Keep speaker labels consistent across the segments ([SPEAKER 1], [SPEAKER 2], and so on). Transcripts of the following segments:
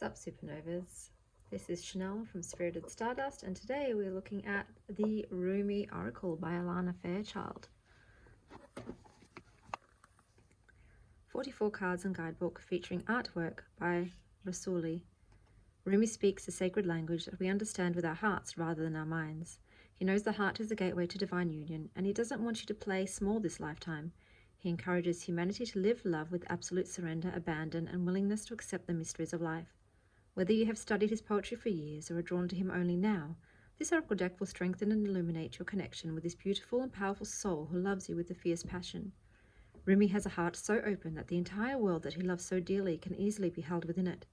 [SPEAKER 1] Sup Supernovas, this is Chanel from Spirited Stardust, and today we're looking at the Rumi Oracle by Alana Fairchild. 44 cards and guidebook featuring artwork by Rasuli. Rumi speaks a sacred language that we understand with our hearts rather than our minds. He knows the heart is the gateway to divine union, and he doesn't want you to play small this lifetime. He encourages humanity to live love with absolute surrender, abandon, and willingness to accept the mysteries of life. Whether you have studied his poetry for years or are drawn to him only now, this oracle deck will strengthen and illuminate your connection with this beautiful and powerful soul who loves you with a fierce passion. Rumi has a heart so open that the entire world that he loves so dearly can easily be held within it.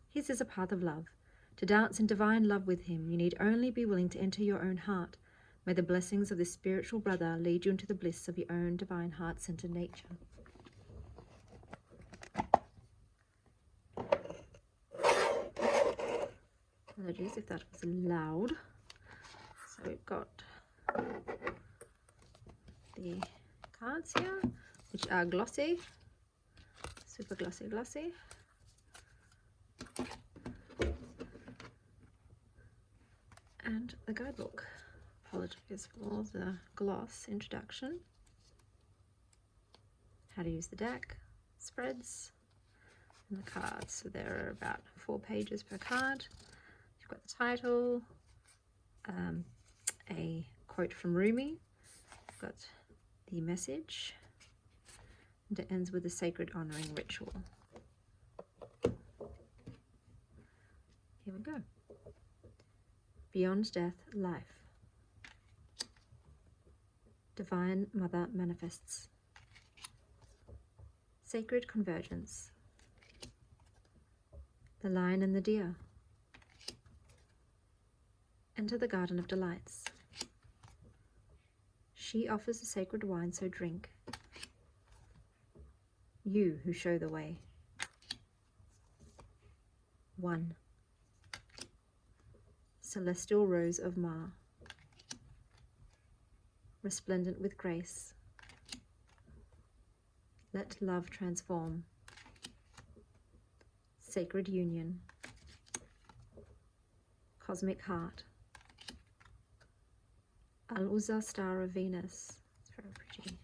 [SPEAKER 1] His is a path of love. To dance in divine love with him, you need only be willing to enter your own heart. May the blessings of this spiritual brother lead you into the bliss of your own divine heart-centered nature. Apologies if that was loud. So we've got the cards here, which are glossy, super glossy. And the guidebook. Apologies for the gloss introduction. How to use the deck, spreads, and the cards. So there are about 4 pages per card. You've got the title, a quote from Rumi, you've got the message, and it ends with a sacred honoring ritual. Here we go. Beyond death, life. Divine Mother manifests. Sacred convergence. The lion and the deer. Enter the garden of delights. She offers the sacred wine, so drink. You who show the way. 1. Celestial rose of Ma. Resplendent with grace. Let love transform. Sacred union. Cosmic heart. Al-Uzza star of Venus. It's very pretty.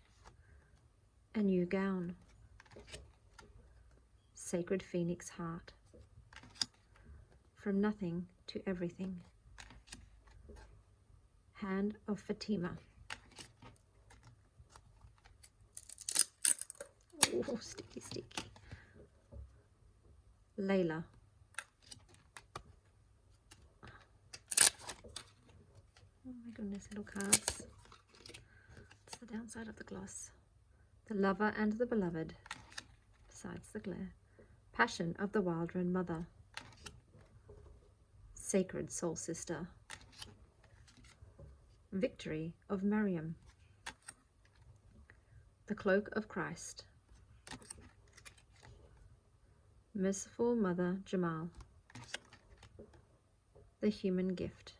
[SPEAKER 1] A new gown. Sacred phoenix heart. From nothing to everything. Hand of Fatima. Oh, sticky. Layla. Oh my goodness, little cards. It's the downside of the gloss. The lover and the beloved, besides the glare. Passion of the Wildren Mother. Sacred soul sister. Victory of Mariam. The cloak of Christ. Merciful Mother Jamal. The human gift.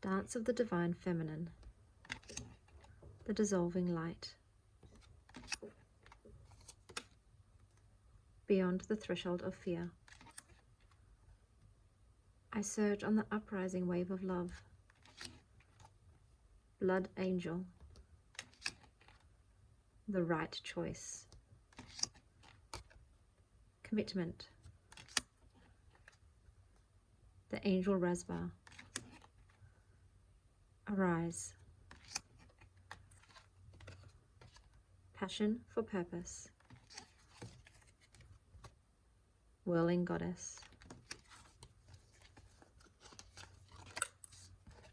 [SPEAKER 1] Dance of the divine feminine. The dissolving light. Beyond the threshold of fear. I surge on the uprising wave of love. Blood angel. The right choice. Commitment. The angel Rasba. Arise. Passion for purpose. Whirling goddess.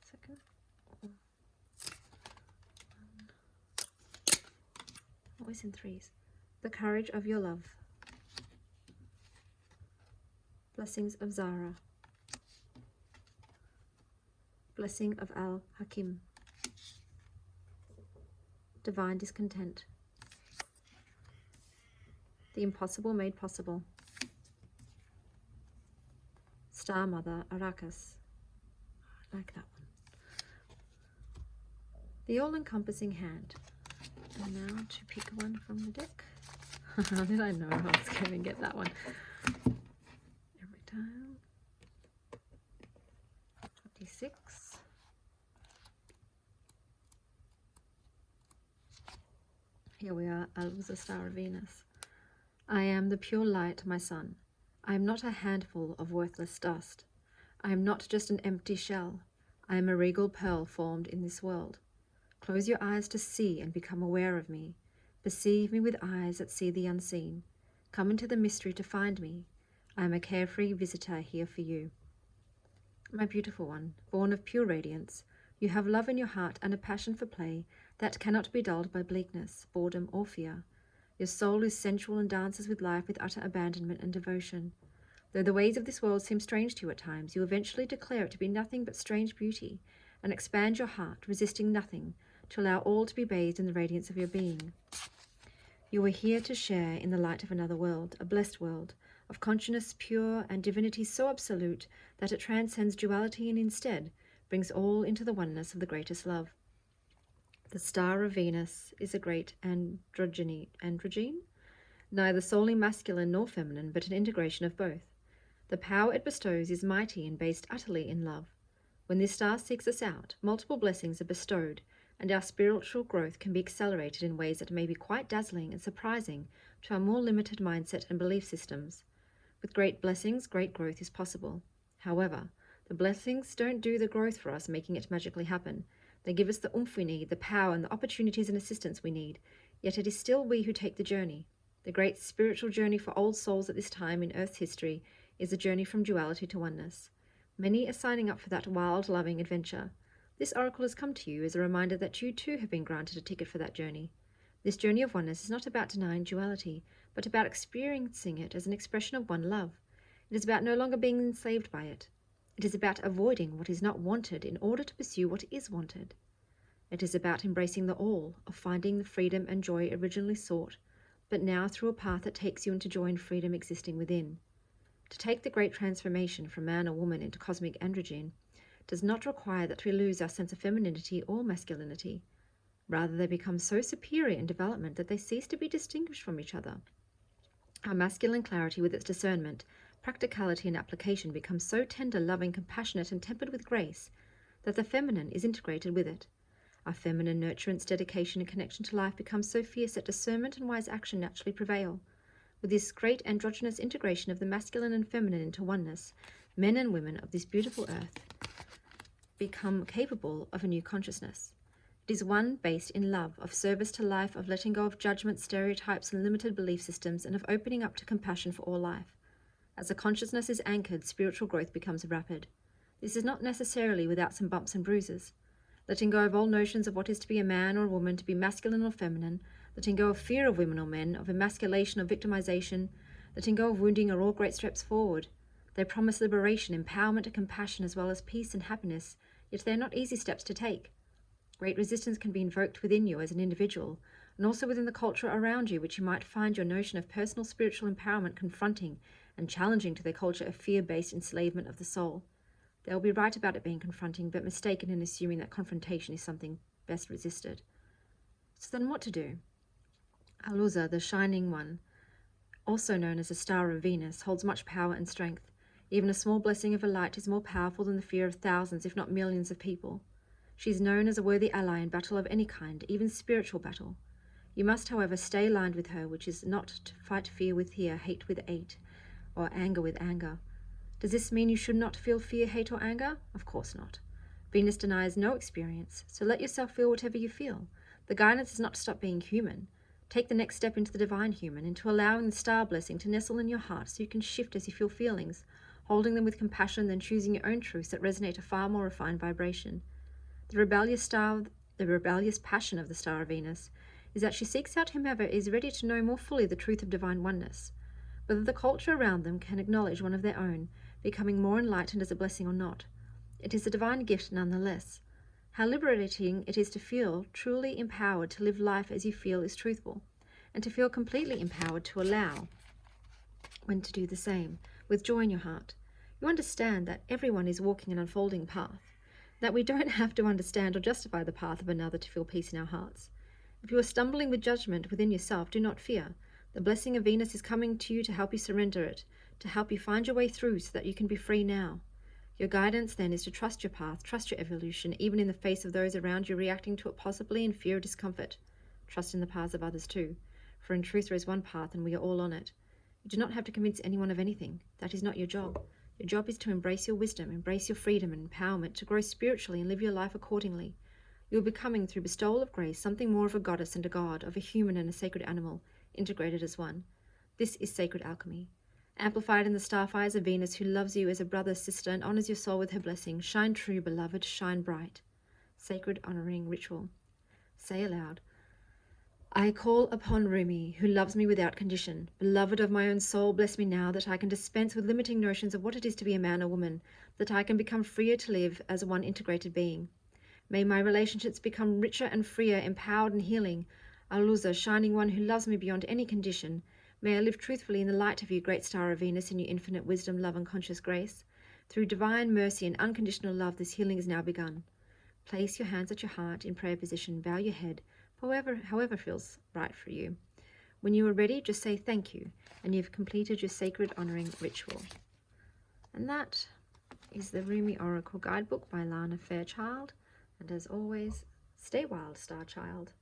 [SPEAKER 1] Second. Always in threes. The courage of your love. Blessings of Zara. Blessing of Al-Hakim. Divine discontent. The impossible made possible. Star Mother Arrakis. I like that one. The all-encompassing hand. And now to pick one from the deck. How did I know I was going to get that one? Here we are, Alza, Star of Venus. I am the pure light, my son. I am not a handful of worthless dust. I am not just an empty shell. I am a regal pearl formed in this world. Close your eyes to see and become aware of me. Perceive me with eyes that see the unseen. Come into the mystery to find me. I am a carefree visitor here for you. My beautiful one, born of pure radiance, you have love in your heart and a passion for play that cannot be dulled by bleakness, boredom, or fear. Your soul is sensual and dances with life with utter abandonment and devotion. Though the ways of this world seem strange to you at times, you eventually declare it to be nothing but strange beauty, and expand your heart, resisting nothing, to allow all to be bathed in the radiance of your being. You are here to share in the light of another world, a blessed world, of consciousness pure and divinity so absolute that it transcends duality and instead brings all into the oneness of the greatest love. The star of Venus is a great androgyne, neither solely masculine nor feminine, but an integration of both. The power it bestows is mighty and based utterly in love. When this star seeks us out, multiple blessings are bestowed, and our spiritual growth can be accelerated in ways that may be quite dazzling and surprising to our more limited mindset and belief systems. With great blessings, great growth is possible. However, the blessings don't do the growth for us, making it magically happen. They give us the oomph we need, the power and the opportunities and assistance we need, yet it is still we who take the journey. The great spiritual journey for old souls at this time in Earth's history is a journey from duality to oneness. Many are signing up for that wild, loving adventure. This oracle has come to you as a reminder that you too have been granted a ticket for that journey. This journey of oneness is not about denying duality, but about experiencing it as an expression of one love. It is about no longer being enslaved by it. It is about avoiding what is not wanted in order to pursue what is wanted. It is about embracing the all, of finding the freedom and joy originally sought, but now through a path that takes you into joy and freedom existing within. To take the great transformation from man or woman into cosmic androgyne does not require that we lose our sense of femininity or masculinity. Rather, they become so superior in development that they cease to be distinguished from each other. Our masculine clarity with its discernment, practicality and application becomes so tender, loving, compassionate and tempered with grace that the feminine is integrated with it. Our feminine nurturance, dedication and connection to life becomes so fierce that discernment and wise action naturally prevail. With this great androgynous integration of the masculine and feminine into oneness, men and women of this beautiful earth become capable of a new consciousness. It is one based in love, of service to life, of letting go of judgment, stereotypes and limited belief systems, and of opening up to compassion for all life. As the consciousness is anchored, spiritual growth becomes rapid. This is not necessarily without some bumps and bruises. Letting go of all notions of what is to be a man or a woman, to be masculine or feminine, letting go of fear of women or men, of emasculation or victimization, letting go of wounding are all great steps forward. They promise liberation, empowerment and compassion as well as peace and happiness, yet they are not easy steps to take. Great resistance can be invoked within you as an individual, and also within the culture around you, which you might find your notion of personal spiritual empowerment confronting and challenging to their culture of fear-based enslavement of the soul. They will be right about it being confronting, but mistaken in assuming that confrontation is something best resisted. So then what to do? Alana, the Shining One, also known as the Star of Venus, holds much power and strength. Even a small blessing of a light is more powerful than the fear of thousands, if not millions of people. She is known as a worthy ally in battle of any kind, even spiritual battle. You must, however, stay aligned with her, which is not to fight fear with fear, hate with hate, or anger with anger. Does this mean you should not feel fear, hate, or anger? Of course not. Venus denies no experience, so let yourself feel whatever you feel. The guidance is not to stop being human. Take the next step into the divine human, into allowing the star blessing to nestle in your heart so you can shift as you feel feelings, holding them with compassion, then choosing your own truths that resonate a far more refined vibration. The rebellious passion of the Star of Venus is that she seeks out whomever is ready to know more fully the truth of divine oneness. Whether the culture around them can acknowledge one of their own, becoming more enlightened as a blessing or not, it is a divine gift nonetheless. How liberating it is to feel truly empowered to live life as you feel is truthful, and to feel completely empowered to allow when to do the same, with joy in your heart. You understand that everyone is walking an unfolding path, that we don't have to understand or justify the path of another to feel peace in our hearts. If you are stumbling with judgment within yourself, do not fear. The blessing of Venus is coming to you to help you surrender it, to help you find your way through so that you can be free now. Your guidance then is to trust your path, trust your evolution, even in the face of those around you reacting to it possibly in fear or discomfort. Trust in the paths of others too, for in truth there is one path and we are all on it. You do not have to convince anyone of anything. That is not your job. Your job is to embrace your wisdom, embrace your freedom and empowerment, to grow spiritually and live your life accordingly. You are becoming, through bestowal of grace, something more of a goddess and a god, of a human and a sacred animal, integrated as one. This is sacred alchemy. Amplified in the starfires of Venus, who loves you as a brother, sister, and honors your soul with her blessing. Shine true, beloved, shine bright. Sacred honoring ritual. Say aloud, I call upon Rumi, who loves me without condition. Beloved of my own soul, bless me now, that I can dispense with limiting notions of what it is to be a man or woman, that I can become freer to live as one integrated being. May my relationships become richer and freer, empowered and healing. Aluza, shining one who loves me beyond any condition. May I live truthfully in the light of you, great star of Venus, in your infinite wisdom, love, and conscious grace. Through divine mercy and unconditional love, this healing is now begun. Place your hands at your heart in prayer position, bow your head, however feels right for you. When you are ready, just say thank you, and you've completed your sacred honoring ritual. And that is the Rumi Oracle Guidebook by Alana Fairchild. And as always, stay wild, Star Child.